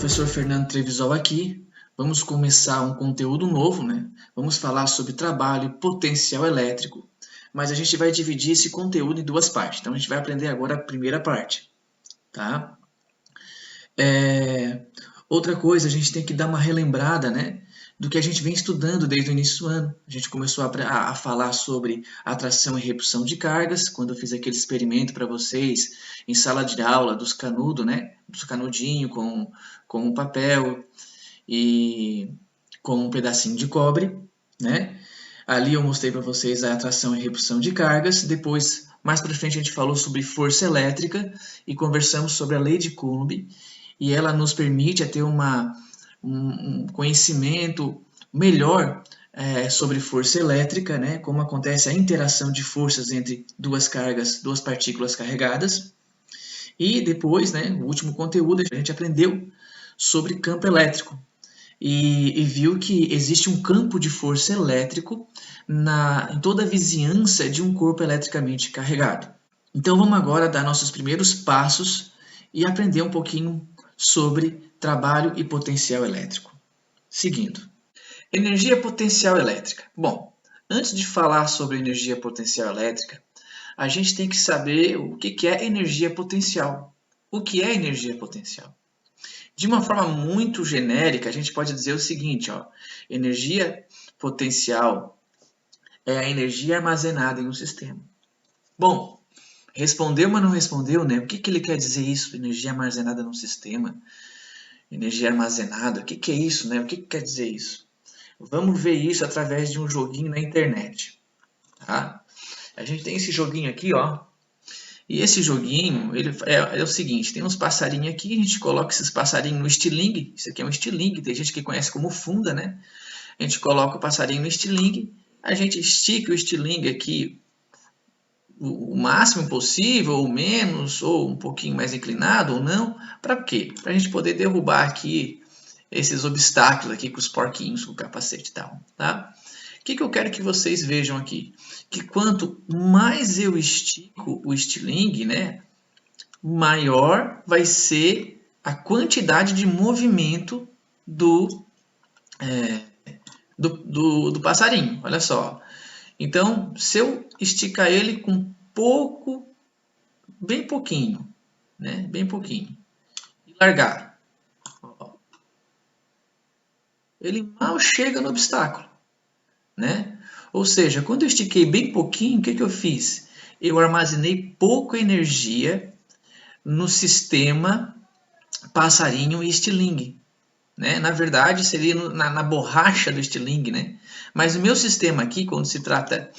professor Fernando Trevisol aqui. Vamos começar um conteúdo novo, né? Vamos falar sobre trabalho e potencial elétrico, mas a gente vai dividir esse conteúdo em duas partes. Então a gente vai aprender agora a primeira parte, tá? Outra coisa, a gente tem que dar uma relembrada, né, do que a gente vem estudando desde o início do ano. A gente começou a falar sobre atração e repulsão de cargas, quando eu fiz aquele experimento para vocês em sala de aula dos canudos, né, dos canudinhos com um papel e com um pedacinho de cobre, né? Ali eu mostrei para vocês a atração e repulsão de cargas. Depois, mais para frente, a gente falou sobre força elétrica e conversamos sobre a lei de Coulomb. E ela nos permite ter um conhecimento melhor sobre força elétrica, né? Como acontece a interação de forças entre duas partículas carregadas. E depois, né, o último conteúdo, a gente aprendeu sobre campo elétrico. E viu que existe um campo de força elétrico em toda a vizinhança de um corpo eletricamente carregado. Então vamos agora dar nossos primeiros passos e aprender um pouquinho sobre trabalho e potencial elétrico. Seguindo. Energia potencial elétrica. Bom, antes de falar sobre energia potencial elétrica, a gente tem que saber o que é energia potencial. O que é energia potencial? De uma forma muito genérica, a gente pode dizer o seguinte, ó, energia potencial é a energia armazenada em um sistema. Bom, respondeu, mas não respondeu, né? O que ele quer dizer isso? Energia armazenada num sistema? Energia armazenada, o que é isso, né? O que quer dizer isso? Vamos ver isso através de um joguinho na internet, tá? A gente tem esse joguinho aqui, ó. E esse joguinho, ele é o seguinte, tem uns passarinhos aqui, a gente coloca esses passarinhos no estilingue, isso aqui é um estilingue, tem gente que conhece como funda, né? A gente coloca o passarinho no estilingue, a gente estica o estilingue aqui o máximo possível, ou menos, ou um pouquinho mais inclinado, ou não. Para quê? Para a gente poder derrubar aqui esses obstáculos aqui com os porquinhos, com o capacete e tal, tá? O que eu quero que vocês vejam aqui? Que quanto mais eu estico o estilingue, né, maior vai ser a quantidade de movimento do passarinho. Olha só. Então, se eu esticar ele com pouco, bem pouquinho, né, bem pouquinho, e largar, ele mal chega no obstáculo, né? Ou seja, quando eu estiquei bem pouquinho, o que eu fiz? Eu armazenei pouca energia no sistema passarinho e estilingue. Né? Na verdade, seria na borracha do estilingue. Né? Mas o meu sistema aqui, quando se trata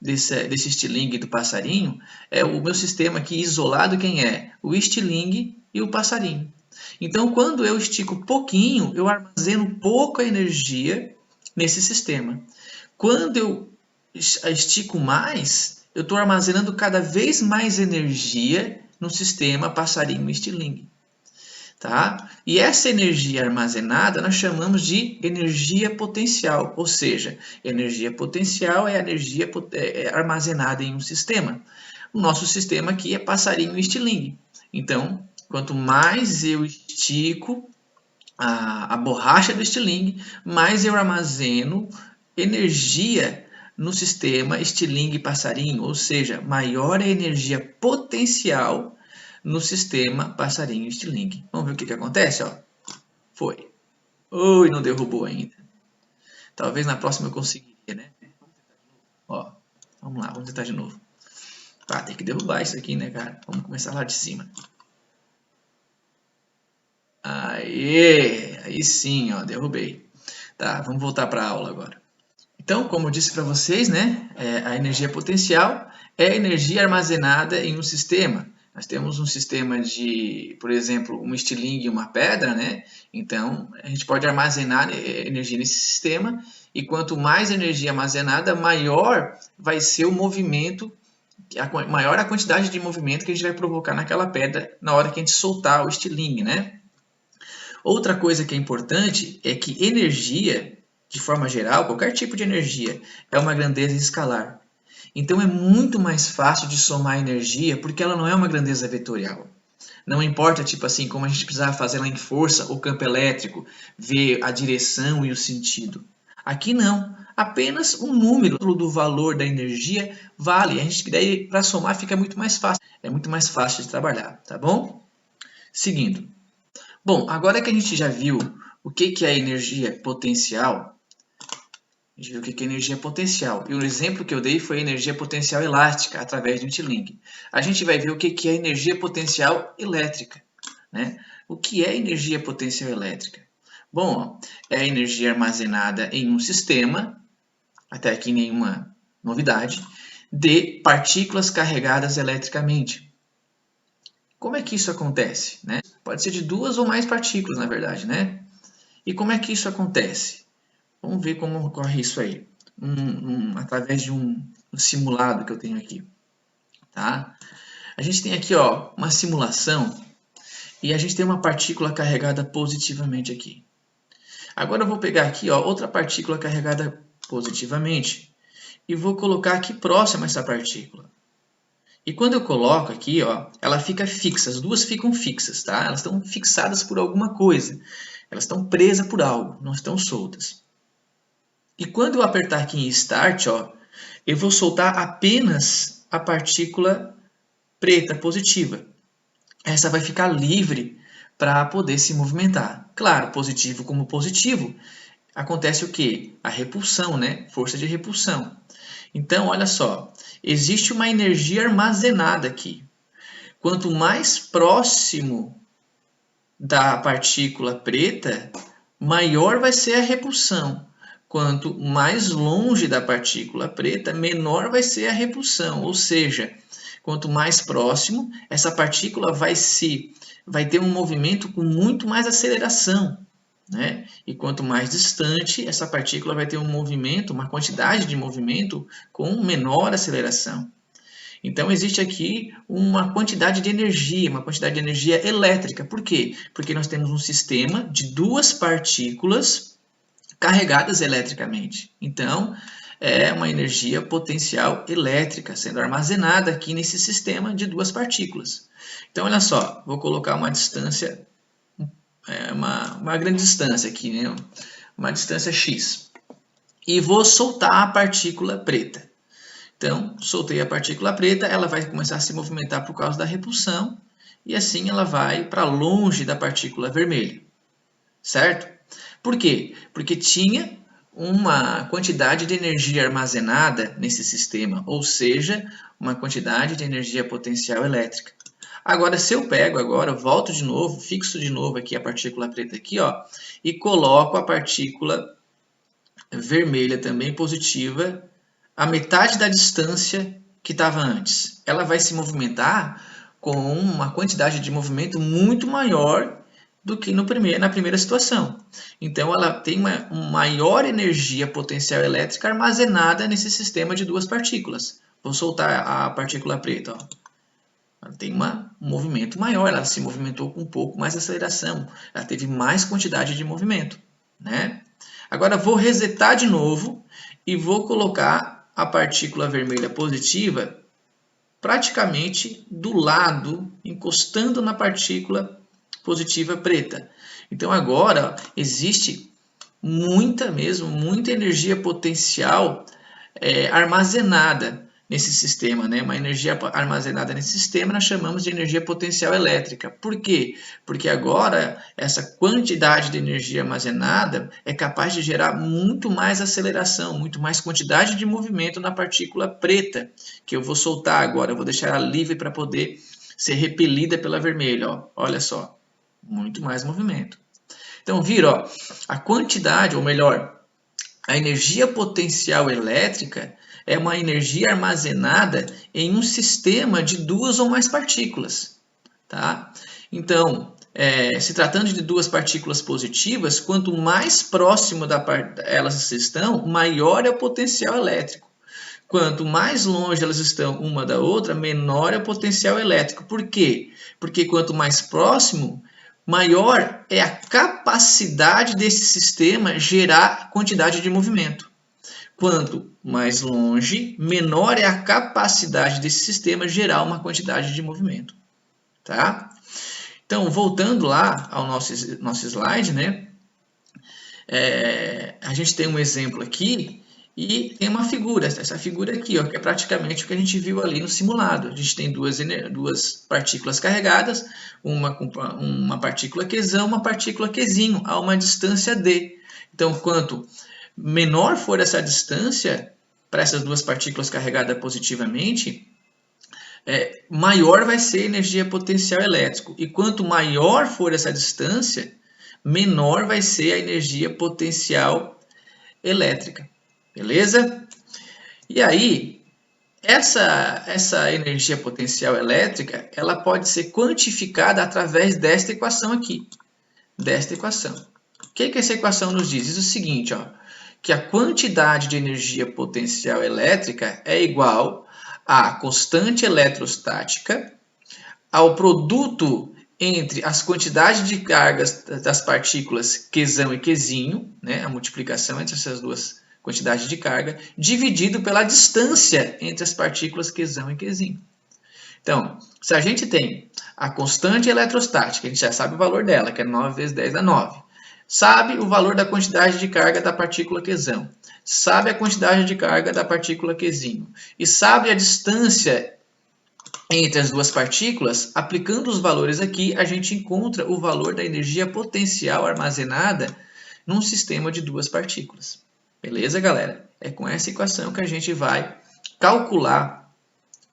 desse estilingue do passarinho, é o meu sistema aqui isolado, quem é? O estilingue e o passarinho. Então, quando eu estico pouquinho, eu armazeno pouca energia nesse sistema. Quando eu estico mais, eu estou armazenando cada vez mais energia no sistema passarinho e estilingue. Tá? E essa energia armazenada nós chamamos de energia potencial, ou seja, energia potencial é a energia armazenada em um sistema. O nosso sistema aqui é passarinho e estilingue. Então, quanto mais eu estico a borracha do estilingue, mais eu armazeno energia no sistema estilingue passarinho, ou seja, maior é a energia potencial no sistema passarinho estilingue. Vamos ver o que acontece? Ó. Foi. Oi, não derrubou ainda. Talvez na próxima eu conseguiria, né? Ó, vamos lá, vamos tentar de novo. Ah, tem que derrubar isso aqui, né, cara? Vamos começar lá de cima. Aê! Aí sim, ó, derrubei. Tá, vamos voltar para a aula agora. Então, como eu disse para vocês, né, a energia potencial é a energia armazenada em um sistema. Nós temos um sistema de, por exemplo, um estilingue e uma pedra, né? Então, a gente pode armazenar energia nesse sistema e quanto mais energia armazenada, maior vai ser o movimento, maior a quantidade de movimento que a gente vai provocar naquela pedra na hora que a gente soltar o estilingue, né? Outra coisa que é importante é que energia, de forma geral, qualquer tipo de energia, é uma grandeza escalar. Então é muito mais fácil de somar energia porque ela não é uma grandeza vetorial. Não importa, tipo assim, como a gente precisava fazer lá em força ou campo elétrico, ver a direção e o sentido. Aqui não, apenas o número do valor da energia vale. A gente daí para somar fica muito mais fácil. É muito mais fácil de trabalhar, tá bom? Seguindo. Bom, agora que a gente já viu o que é energia potencial, a gente viu o que é energia potencial. E o exemplo que eu dei foi energia potencial elástica, através de um tiling. A gente vai ver o que é energia potencial elétrica. Né? O que é energia potencial elétrica? Bom, é a energia armazenada em um sistema, até aqui nenhuma novidade, de partículas carregadas eletricamente. Como é que isso acontece? Né? Pode ser de duas ou mais partículas, na verdade. Né? E como é que isso acontece? Vamos ver como ocorre isso aí, através de um simulado que eu tenho aqui. Tá? A gente tem aqui uma simulação e a gente tem uma partícula carregada positivamente aqui. Agora eu vou pegar aqui outra partícula carregada positivamente e vou colocar aqui próximo a essa partícula. E quando eu coloco aqui, ela fica fixa, as duas ficam fixas, tá? Elas estão fixadas por alguma coisa, elas estão presas por algo, não estão soltas. E quando eu apertar aqui em Start, eu vou soltar apenas a partícula preta positiva. Essa vai ficar livre para poder se movimentar. Claro, positivo como positivo, acontece o quê? A repulsão, né? Força de repulsão. Então, olha só, existe uma energia armazenada aqui. Quanto mais próximo da partícula preta, maior vai ser a repulsão. Quanto mais longe da partícula preta, menor vai ser a repulsão. Ou seja, quanto mais próximo, essa partícula vai ter um movimento com muito mais aceleração. Né? E quanto mais distante, essa partícula vai ter um movimento, uma quantidade de movimento com menor aceleração. Então, existe aqui uma quantidade de energia elétrica. Por quê? Porque nós temos um sistema de duas partículas carregadas eletricamente. Então, é uma energia potencial elétrica sendo armazenada aqui nesse sistema de duas partículas. Então, olha só, vou colocar uma distância, uma grande distância aqui, né? Uma distância x. E vou soltar a partícula preta. Então, soltei a partícula preta, ela vai começar a se movimentar por causa da repulsão, e assim ela vai para longe da partícula vermelha. Certo? Por quê? Porque tinha uma quantidade de energia armazenada nesse sistema, ou seja, uma quantidade de energia potencial elétrica. Agora, se eu pego agora, volto de novo, fixo de novo aqui a partícula preta aqui, e coloco a partícula vermelha também positiva a metade da distância que estava antes. Ela vai se movimentar com uma quantidade de movimento muito maior do que na primeira situação. Então, ela tem uma maior energia potencial elétrica armazenada nesse sistema de duas partículas. Vou soltar a partícula preta. Ela tem um movimento maior, ela se movimentou com um pouco mais de aceleração, ela teve mais quantidade de movimento. Né? Agora, vou resetar de novo e vou colocar a partícula vermelha positiva praticamente do lado, encostando na partícula positiva preta. Então agora existe muita energia potencial armazenada nesse sistema, né? Uma energia armazenada nesse sistema nós chamamos de energia potencial elétrica. Por quê? Porque agora essa quantidade de energia armazenada é capaz de gerar muito mais aceleração, muito mais quantidade de movimento na partícula preta, que eu vou soltar agora, eu vou deixar ela livre para poder ser repelida pela vermelha. Olha só, muito mais movimento. Então, viram, a quantidade, ou melhor, a energia potencial elétrica é uma energia armazenada em um sistema de duas ou mais partículas. Tá? Então, se tratando de duas partículas positivas, quanto mais próximo elas estão, maior é o potencial elétrico. Quanto mais longe elas estão uma da outra, menor é o potencial elétrico. Por quê? Porque quanto mais próximo, maior é a capacidade desse sistema gerar quantidade de movimento. Quanto mais longe, menor é a capacidade desse sistema gerar uma quantidade de movimento. Tá? Então, voltando lá ao nosso slide, né? A gente tem um exemplo aqui e tem uma figura, essa figura aqui, ó, que é praticamente o que a gente viu ali no simulado. A gente tem duas partículas carregadas, uma partícula Qzão, uma partícula Qzinho, a uma distância d. Então, quanto menor for essa distância para essas duas partículas carregadas positivamente, maior vai ser a energia potencial elétrica. E quanto maior for essa distância, menor vai ser a energia potencial elétrica. Beleza? E aí, essa energia potencial elétrica, ela pode ser quantificada através desta equação aqui. Desta equação. O que essa equação nos diz? Diz o seguinte, ó, que a quantidade de energia potencial elétrica é igual à constante eletrostática, ao produto entre as quantidades de cargas das partículas Qzão e Qzinho, né, a multiplicação entre essas duas quantidades de carga, dividido pela distância entre as partículas Qzão e Qzinho. Então, se a gente tem a constante eletrostática, a gente já sabe o valor dela, que é 9 vezes 10 dá 9. Sabe o valor da quantidade de carga da partícula Qzão. Sabe a quantidade de carga da partícula Qzinho. E sabe a distância entre as duas partículas. Aplicando os valores aqui, a gente encontra o valor da energia potencial armazenada num sistema de duas partículas. Beleza, galera? É com essa equação que a gente vai calcular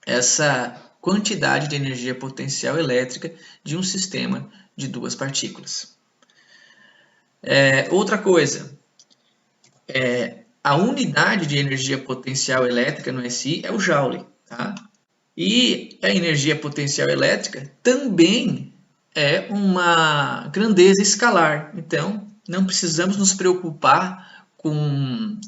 essa quantidade de energia potencial elétrica de um sistema de duas partículas. Outra coisa, a unidade de energia potencial elétrica no SI é o Joule, tá? E a energia potencial elétrica também é uma grandeza escalar. Então, não precisamos nos preocupar com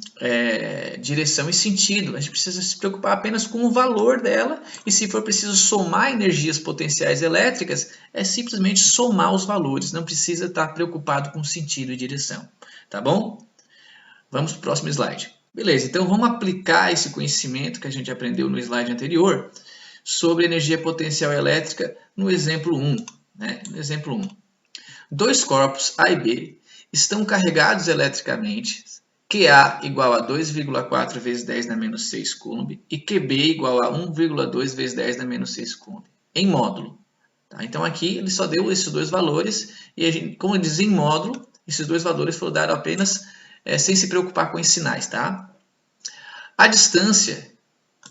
direção e sentido. A gente precisa se preocupar apenas com o valor dela. E se for preciso somar energias potenciais elétricas, é simplesmente somar os valores. Não precisa estar preocupado com sentido e direção. Tá bom? Vamos para o próximo slide. Beleza, então vamos aplicar esse conhecimento que a gente aprendeu no slide anterior sobre energia potencial elétrica no exemplo 1. Né? No exemplo 1. Dois corpos A e B estão carregados eletricamente, QA igual a 2,4 vezes 10 na menos 6 coulomb e QB igual a 1,2 vezes 10 na menos 6 coulomb, em módulo. Tá? Então aqui ele só deu esses dois valores e, como ele diz em módulo, esses dois valores foram dados apenas sem se preocupar com os sinais. Tá? A distância,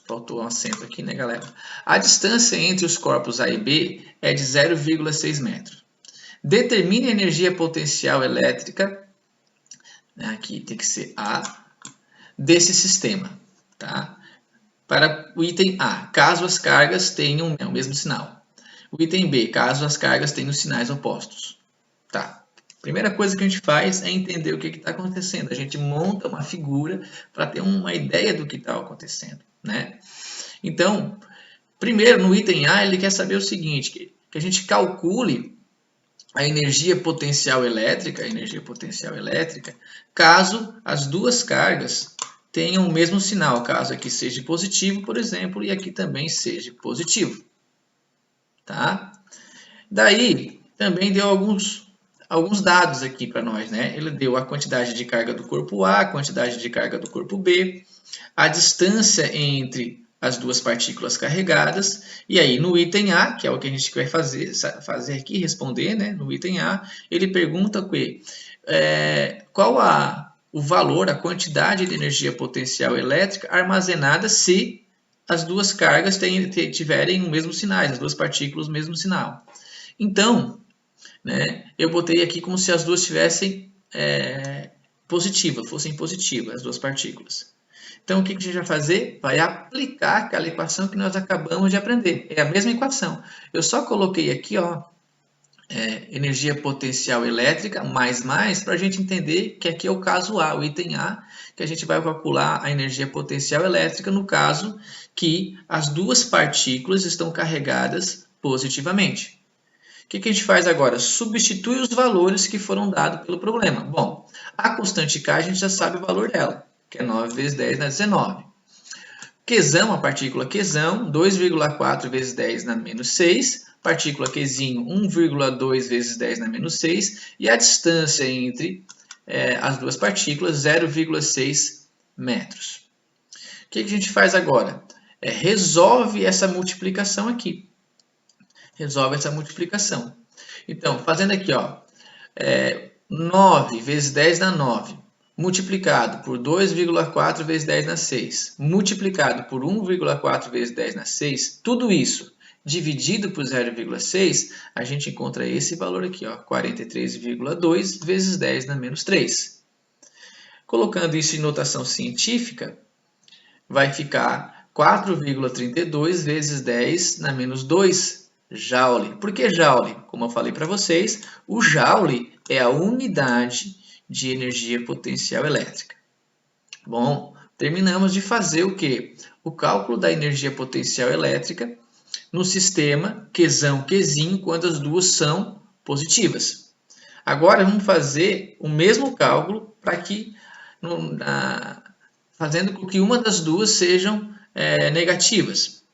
faltou um acento aqui, né, galera? A distância entre os corpos A e B é de 0,6 metros. Determine a energia potencial elétrica, aqui tem que ser A, desse sistema. Tá? Para o item A, caso as cargas tenham o mesmo sinal. O item B, caso as cargas tenham sinais opostos. Tá. Primeira coisa que a gente faz é entender o que está acontecendo. A gente monta uma figura para ter uma ideia do que está acontecendo. Né? Então, primeiro no item A, ele quer saber o seguinte, que a gente calcule a energia potencial elétrica, caso as duas cargas tenham o mesmo sinal, caso aqui seja positivo, por exemplo, e aqui também seja positivo. Tá? Daí, também deu alguns dados aqui para nós, né? Ele deu a quantidade de carga do corpo A, a quantidade de carga do corpo B, a distância entre as duas partículas carregadas, e aí no item A, que é o que a gente vai fazer aqui, responder, né? No item A, ele pergunta qual o valor, a quantidade de energia potencial elétrica armazenada se as duas cargas tiverem o mesmo sinal, as duas partículas o mesmo sinal. Então, né, eu botei aqui como se as duas tivessem fossem positivas, as duas partículas. Então, o que a gente vai fazer? Vai aplicar aquela equação que nós acabamos de aprender. É a mesma equação. Eu só coloquei aqui, ó, energia potencial elétrica, mais, para a gente entender que aqui é o caso A, o item A, que a gente vai calcular a energia potencial elétrica no caso que as duas partículas estão carregadas positivamente. O que a gente faz agora? Substitui os valores que foram dados pelo problema. Bom, a constante K a gente já sabe o valor dela, que é 9 vezes 10 na 19. Qzão, a partícula Qzão, 2,4 vezes 10 na menos 6, partícula Qzinho 1,2 vezes 10 na menos 6 e a distância entre as duas partículas 0,6 metros. O que a gente faz agora? Resolve essa multiplicação aqui. Resolve essa multiplicação. Então, fazendo aqui, 9 vezes 10 dá 9, multiplicado por 2,4 vezes 10 na 6, multiplicado por 1,4 vezes 10 na 6, tudo isso dividido por 0,6, a gente encontra esse valor aqui, 43,2 vezes 10 na menos 3. Colocando isso em notação científica, vai ficar 4,32 vezes 10 na menos 2 Joule. Por que Joule? Como eu falei para vocês, o Joule é a unidade de energia potencial elétrica. Bom, terminamos de fazer o quê? O cálculo da energia potencial elétrica no sistema Qzão, Qzinho, quando as duas são positivas. Agora vamos fazer o mesmo cálculo para que, fazendo com que uma das duas sejam negativas.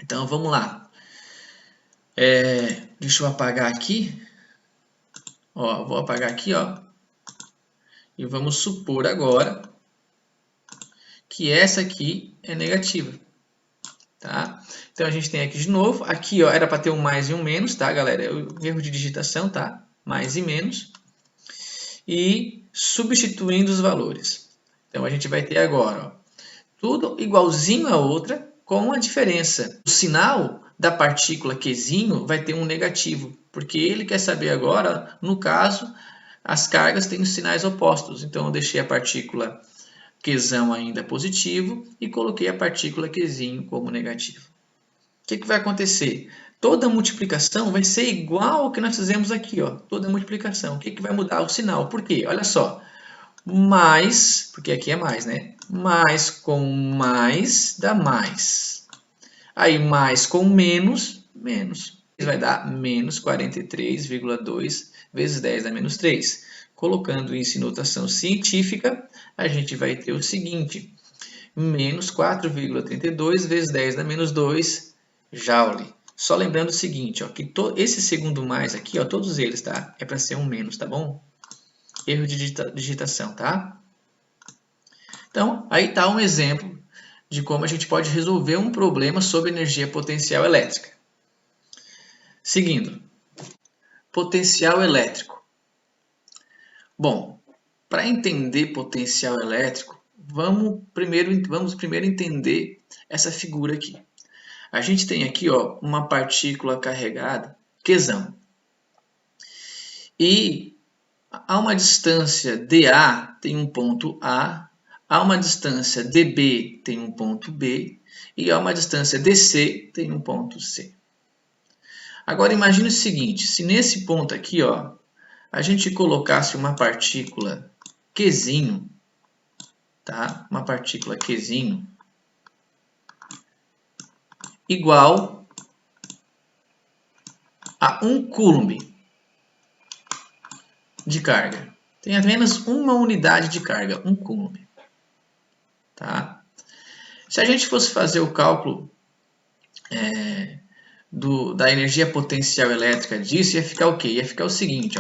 Então vamos lá. Deixa eu apagar aqui. Vou apagar aqui, e vamos supor agora que essa aqui é negativa, tá? Então a gente tem aqui de novo, aqui era para ter um mais e um menos, tá, galera? Erro de digitação, tá? Mais e menos. E substituindo os valores. Então a gente vai ter agora, tudo igualzinho a outra, com a diferença. O sinal da partícula Qzinho vai ter um negativo, porque ele quer saber agora, no caso, as cargas têm os sinais opostos. Então eu deixei a partícula Qzão ainda positivo e coloquei a partícula Qzinho como negativo. O que vai acontecer? Toda multiplicação vai ser igual ao que nós fizemos aqui, toda multiplicação. O que vai mudar? O sinal. Por quê? Olha só. Mais, porque aqui é mais, né? Mais com mais dá mais. Aí mais com menos, menos. Vai dar menos 43,2 vezes 10 a menos 3. Colocando isso em notação científica, a gente vai ter o seguinte. Menos 4,32 vezes 10 a menos 2 Joule. Só lembrando o seguinte, que esse segundo mais aqui, todos eles, tá? É para ser um menos, tá bom? Erro de digitação, tá? Então, aí está um exemplo de como a gente pode resolver um problema sobre energia potencial elétrica. Seguindo, potencial elétrico. Bom, para entender potencial elétrico, vamos primeiro entender essa figura aqui. A gente tem aqui uma partícula carregada, Qzão. E a uma distância dA tem um ponto A, a uma distância dB tem um ponto B e a uma distância DC tem um ponto C. Agora imagine o seguinte, se nesse ponto aqui, a gente colocasse uma partícula Qzinho, tá? Uma partícula Qzinho igual a 1 coulomb de carga. Tem apenas uma unidade de carga, 1 coulomb. Tá? Se a gente fosse fazer o cálculo da energia potencial elétrica disso, ia ficar o quê? Ia ficar o seguinte,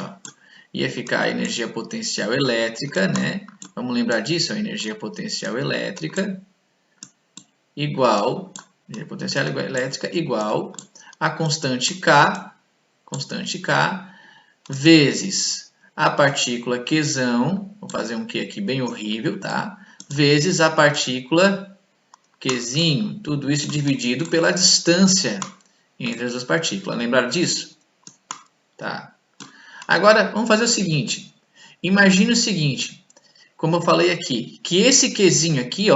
ia ficar a energia potencial elétrica, né? Vamos lembrar disso, a energia potencial elétrica igual a constante K vezes a partícula Qzão, vou fazer um Q aqui bem horrível, tá? Vezes a partícula Qzinho, tudo isso dividido pela distância entre as duas partículas. Lembraram disso? Tá. Agora, vamos fazer o seguinte. Imagine o seguinte, como eu falei aqui, que esse Qzinho aqui,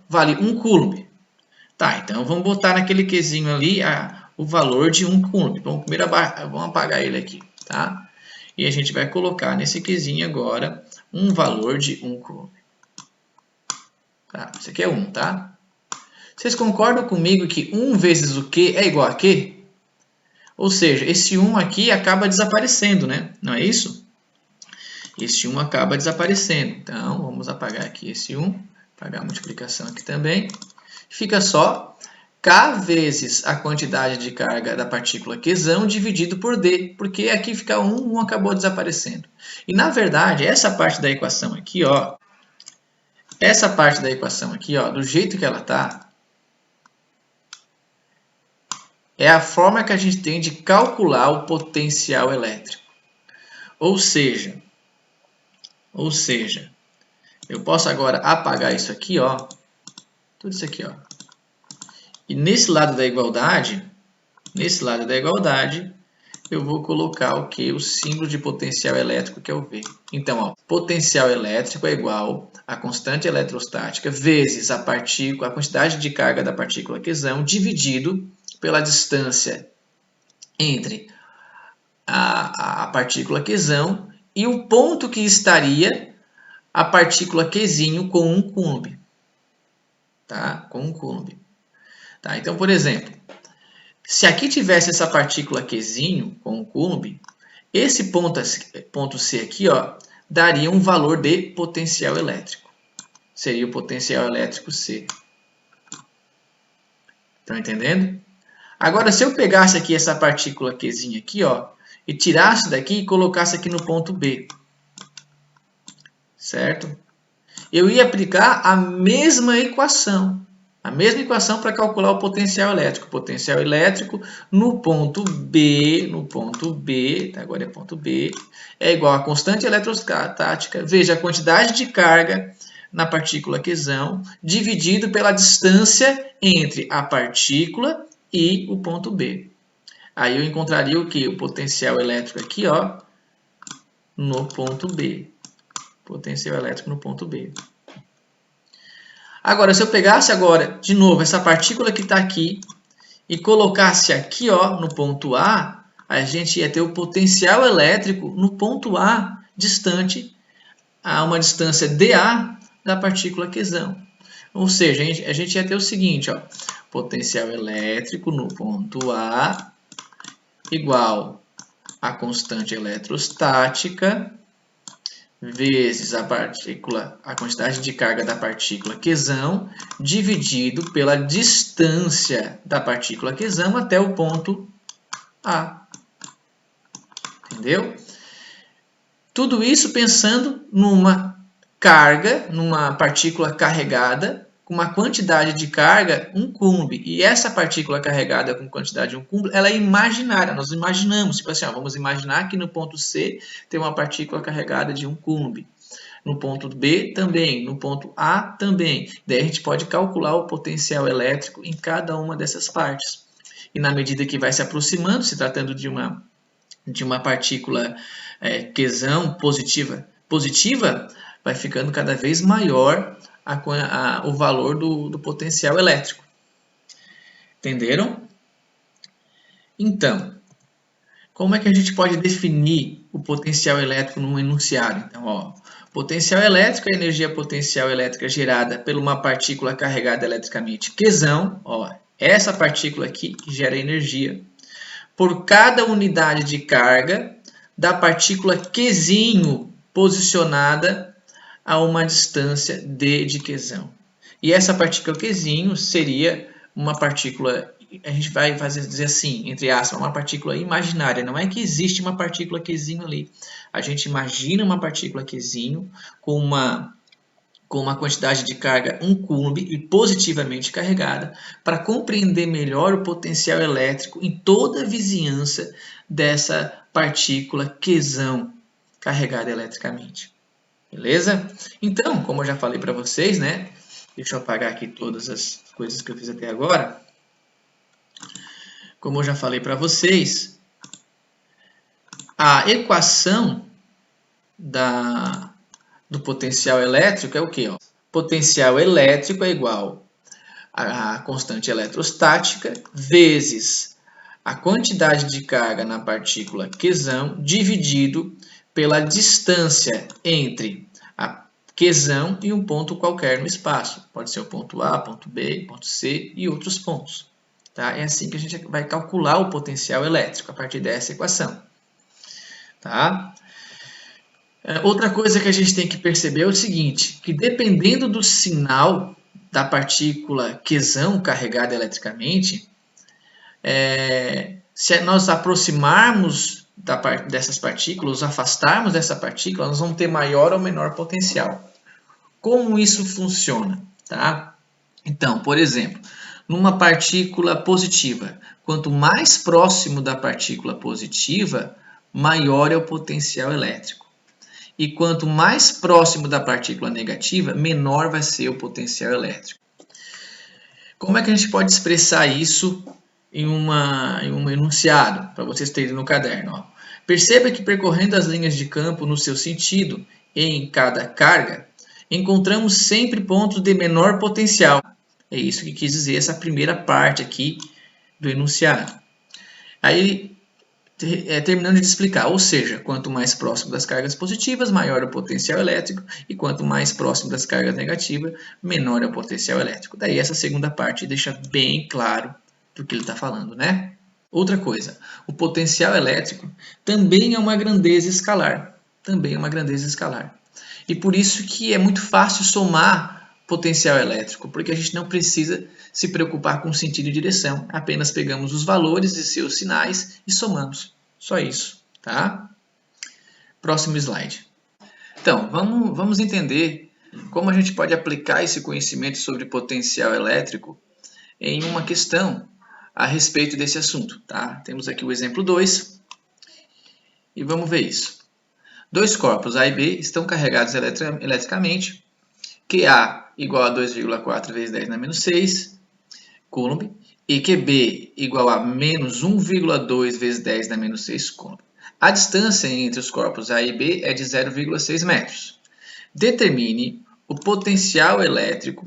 vale 1 coulomb. Tá, então vamos botar naquele Qzinho ali o valor de 1 coulomb. Vamos primeiro vamos apagar ele aqui, tá? E a gente vai colocar nesse Qzinho agora um valor de 1 coulomb. Tá, isso aqui é 1, tá? Vocês concordam comigo que 1 vezes o Q é igual a Q? Ou seja, esse 1 aqui acaba desaparecendo, né? Não é isso? Esse 1 acaba desaparecendo. Então, vamos apagar aqui esse 1. Apagar a multiplicação aqui também. Fica só K vezes a quantidade de carga da partícula Qzão dividido por D, porque aqui fica 1 acabou desaparecendo. E na verdade, essa parte da equação aqui, ó, do jeito que ela está, é a forma que a gente tem de calcular o potencial elétrico. Ou seja, eu posso agora apagar isso aqui, ó, tudo isso aqui, ó. E nesse lado da igualdade, eu vou colocar o que? O símbolo de potencial elétrico, que é o V. Então, ó, potencial elétrico é igual a constante eletrostática vezes a quantidade de carga da partícula Qzão dividido pela distância entre a partícula Qzão e o ponto que estaria a partícula Qzinho com 1 coulomb. Tá? Com 1 coulomb. Tá? Então, por exemplo, se aqui tivesse essa partícula Qzinho com 1 coulomb, esse ponto C aqui, ó, daria um valor de potencial elétrico. Seria o potencial elétrico C. Estão entendendo? Agora, se eu pegasse aqui essa partícula Qzinho aqui, ó, e tirasse daqui e colocasse aqui no ponto B, certo? Eu ia aplicar a mesma equação para calcular o potencial elétrico. O potencial elétrico no ponto B, agora é ponto B, é igual a constante eletrostática, veja a quantidade de carga na partícula Qzão, dividido pela distância entre a partícula e o ponto B. Aí eu encontraria o que? O potencial elétrico aqui, ó, no ponto B. Potencial elétrico no ponto B. Agora, se eu pegasse agora, de novo, essa partícula que está aqui e colocasse aqui, ó, no ponto A, a gente ia ter o potencial elétrico no ponto A, distante a uma distância dA da partícula Qzão. Ou seja, a gente ia ter o seguinte, ó, potencial elétrico no ponto A igual a constante eletrostática vezes a quantidade de carga da partícula Qzão dividido pela distância da partícula Qzão até o ponto A. Entendeu? Tudo isso pensando numa carga, numa partícula carregada, com uma quantidade de carga 1 coulomb. E essa partícula carregada com quantidade de 1 coulomb, ela é imaginária. Nós imaginamos, tipo assim, ó, vamos imaginar que no ponto C tem uma partícula carregada de 1 coulomb. No ponto B também, no ponto A também. Daí a gente pode calcular o potencial elétrico em cada uma dessas partes. E na medida que vai se aproximando, se tratando de uma partícula Qzão positiva, vai ficando cada vez maior o valor do potencial elétrico. Entenderam? Então, como é que a gente pode definir o potencial elétrico num enunciado? Então, ó, potencial elétrico é a energia potencial elétrica gerada por uma partícula carregada eletricamente Qzão, ó, essa partícula aqui que gera energia, por cada unidade de carga da partícula Qzinho posicionada a uma distância d de Qzão. E essa partícula Qzinho seria uma partícula, a gente vai dizer assim, entre aspas, uma partícula imaginária. Não é que existe uma partícula Qzinho ali. A gente imagina uma partícula Qzinho com uma quantidade de carga 1 coulomb e positivamente carregada, para compreender melhor o potencial elétrico em toda a vizinhança dessa partícula Qzão carregada eletricamente. Beleza? Então, como eu já falei para vocês, né? Deixa eu apagar aqui todas as coisas que eu fiz até agora. Como eu já falei para vocês, a equação do potencial elétrico é o quê? Ó? Potencial elétrico é igual a constante eletrostática vezes a quantidade de carga na partícula Qzão dividido pela distância entre a Qzão e um ponto qualquer no espaço. Pode ser o ponto A, ponto B, ponto C e outros pontos. Tá? É assim que a gente vai calcular o potencial elétrico, a partir dessa equação. Tá? Outra coisa que a gente tem que perceber é o seguinte, que dependendo do sinal da partícula Qzão carregada eletricamente, se nós aproximarmos dessas partículas, afastarmos dessa partícula, nós vamos ter maior ou menor potencial. Como isso funciona? Tá? Então, por exemplo, numa partícula positiva, quanto mais próximo da partícula positiva, maior é o potencial elétrico. E quanto mais próximo da partícula negativa, menor vai ser o potencial elétrico. Como é que a gente pode expressar isso em um enunciado, para vocês terem no caderno? Ó. Perceba que percorrendo as linhas de campo no seu sentido, em cada carga, encontramos sempre pontos de menor potencial. É isso que quis dizer essa primeira parte aqui do enunciado. Aí, terminando de explicar, ou seja, quanto mais próximo das cargas positivas, maior é o potencial elétrico, e quanto mais próximo das cargas negativas, menor é o potencial elétrico. Daí essa segunda parte deixa bem claro do que ele está falando, né? Outra coisa, o potencial elétrico também é uma grandeza escalar. Também é uma grandeza escalar. E por isso que é muito fácil somar potencial elétrico, porque a gente não precisa se preocupar com sentido e direção. Apenas pegamos os valores de seus sinais e somamos. Só isso, tá? Próximo slide. Então, vamos entender como a gente pode aplicar esse conhecimento sobre potencial elétrico em uma questão a respeito desse assunto, tá? Temos aqui o exemplo 2 e vamos ver isso. Dois corpos A e B estão carregados eletricamente, QA igual a 2,4 vezes 10 na menos 6 Coulomb e QB igual a menos 1,2 vezes 10 na menos 6 Coulomb. A distância entre os corpos A e B é de 0,6 metros. Determine o potencial elétrico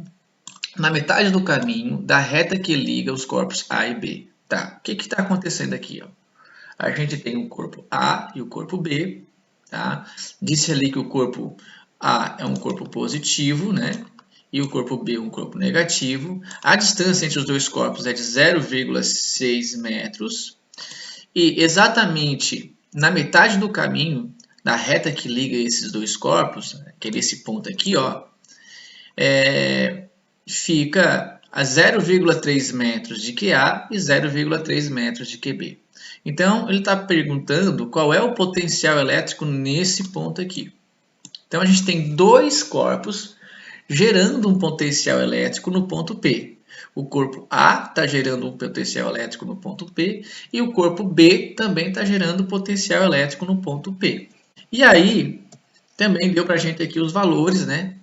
na metade do caminho da reta que liga os corpos A e B. Tá. O que está acontecendo aqui? Ó? A gente tem o corpo A e o corpo B. Tá? Disse ali que o corpo A é um corpo positivo, né? E o corpo B é um corpo negativo. A distância entre os dois corpos é de 0,6 metros. E exatamente na metade do caminho da reta que liga esses dois corpos, que é esse ponto aqui, ó, fica a 0,3 metros de QA e 0,3 metros de QB. Então, ele está perguntando qual é o potencial elétrico nesse ponto aqui. Então, a gente tem dois corpos gerando um potencial elétrico no ponto P. O corpo A está gerando um potencial elétrico no ponto P e o corpo B também está gerando potencial elétrico no ponto P. E aí, também deu para a gente aqui os valores, né?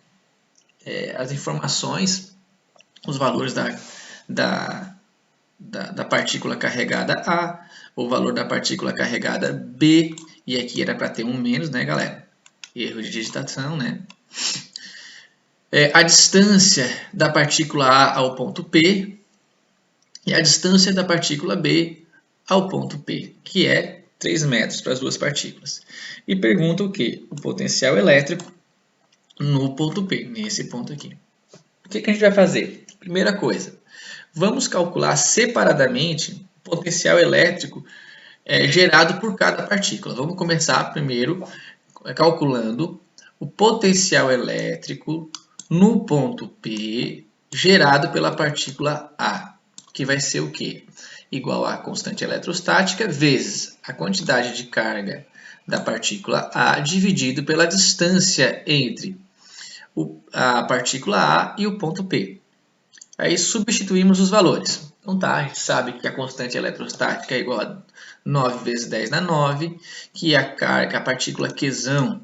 As informações, os valores da partícula carregada A, o valor da partícula carregada B, e aqui era para ter um menos, né, galera? Erro de digitação, né? A distância da partícula A ao ponto P e a distância da partícula B ao ponto P, que é 3 metros para as duas partículas. E pergunta o quê? O potencial elétrico no ponto P, nesse ponto aqui. O que a gente vai fazer? Primeira coisa, vamos calcular separadamente o potencial elétrico gerado por cada partícula. Vamos começar primeiro calculando o potencial elétrico no ponto P gerado pela partícula A, que vai ser o quê? Igual a constante eletrostática vezes a quantidade de carga da partícula A dividido pela distância entre a partícula A e o ponto P. Aí substituímos os valores. Então tá, a gente sabe que a constante eletrostática é igual a 9 vezes 10 na 9, que a partícula Qzão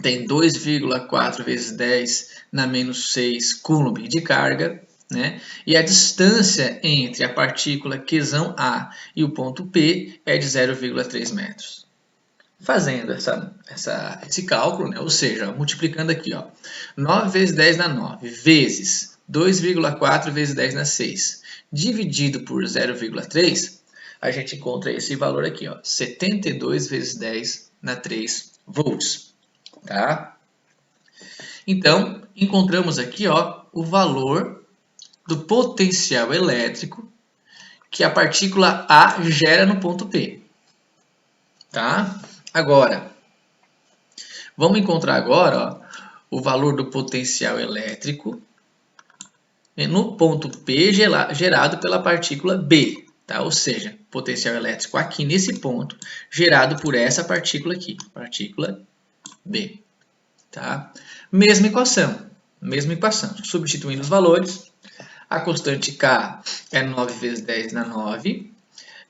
tem 2,4 vezes 10 na menos 6 Coulomb de carga, né? E a distância entre a partícula Qzão A e o ponto P é de 0,3 metros. Fazendo esse cálculo, né? Ou seja, multiplicando aqui, ó, 9 vezes 10 na 9 vezes 2,4 vezes 10 na 6, dividido por 0,3, a gente encontra esse valor aqui, ó, 72 vezes 10 na 3 volts. Tá? Então, encontramos aqui, ó, o valor do potencial elétrico que a partícula A gera no ponto P. Tá? Agora, vamos encontrar agora, ó, o valor do potencial elétrico no ponto P gerado pela partícula B, tá? Ou seja, potencial elétrico aqui nesse ponto gerado por essa partícula aqui, partícula B, tá? Mesma equação, substituindo os valores, a constante K é 9 vezes 10 na 9,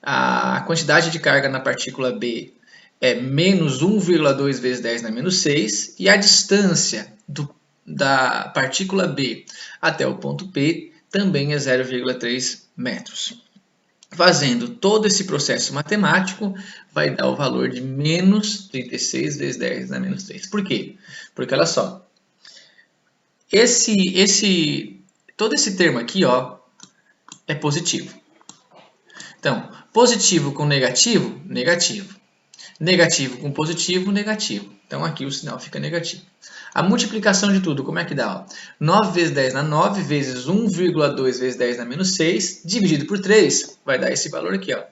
a quantidade de carga na partícula B é menos 1,2 vezes 10 na menos 6, e a distância da partícula B até o ponto P também é 0,3 metros. Fazendo todo esse processo matemático, vai dar o valor de menos 36 vezes 10 na menos 3. Por quê? Porque, olha só, todo esse termo aqui, ó, é positivo. Então, positivo com negativo, negativo. Negativo com positivo, negativo. Então, aqui o sinal fica negativo. A multiplicação de tudo, como é que dá? Ó? 9 vezes 10 na 9, vezes 1,2 vezes 10 na menos 6, dividido por 3, vai dar esse valor aqui, ó.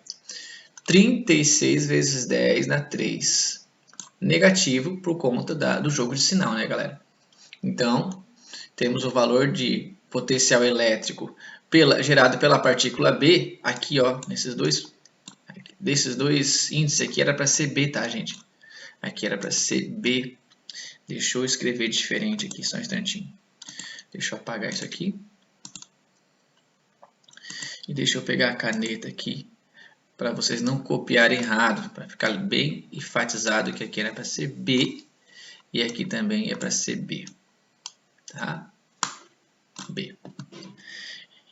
36 vezes 10 na 3. Negativo por conta do jogo de sinal, né, galera? Então, temos o valor de potencial elétrico gerado pela partícula B, aqui, ó, desses dois índices aqui era para ser B, tá, gente? Aqui era para ser B. Deixa eu escrever diferente aqui, só um instantinho. Deixa eu apagar isso aqui. E deixa eu pegar a caneta aqui, para vocês não copiarem errado, para ficar bem enfatizado que aqui era para ser B, e aqui também é para ser B. Tá? B.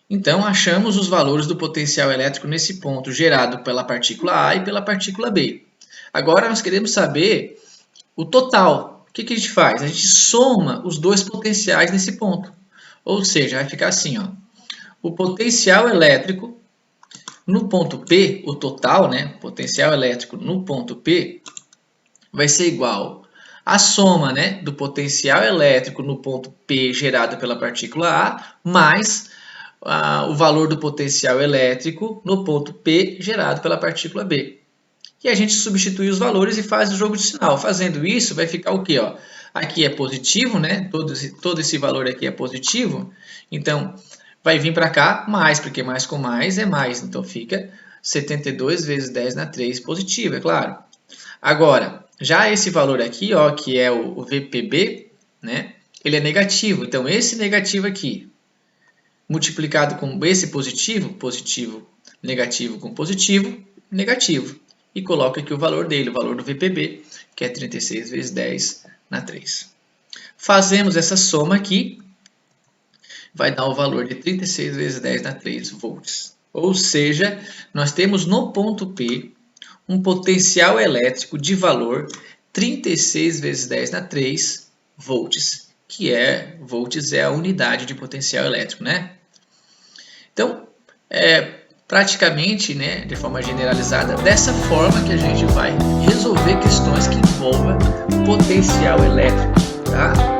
Então, achamos os valores do potencial elétrico nesse ponto, gerado pela partícula A e pela partícula B. Agora, nós queremos saber o total. O que a gente faz? A gente soma os dois potenciais nesse ponto. Ou seja, vai ficar assim, ó. O potencial elétrico no ponto P, o total, né? Potencial elétrico no ponto P vai ser igual à soma, né, do potencial elétrico no ponto P gerado pela partícula A, mais o valor do potencial elétrico no ponto P gerado pela partícula B. E a gente substitui os valores e faz o jogo de sinal. Fazendo isso, vai ficar o quê? Ó? Aqui é positivo, né? Todo esse valor aqui é positivo. Então, vai vir para cá mais, porque mais com mais é mais. Então, fica 72 vezes 10 na 3 positivo, é claro. Agora, já esse valor aqui, ó, que é o VPB, né? Ele é negativo. Então, esse negativo aqui, multiplicado com esse positivo, positivo, negativo com positivo, negativo. E coloca aqui o valor dele, o valor do VPB, que é 36 vezes 10 na 3. Fazemos essa soma aqui, vai dar o valor de 36 vezes 10 na 3 volts. Ou seja, nós temos no ponto P um potencial elétrico de valor 36 vezes 10 na 3 volts, que volts é a unidade de potencial elétrico, né? Então, praticamente, né, de forma generalizada, dessa forma que a gente vai resolver questões que envolvam potencial elétrico, tá?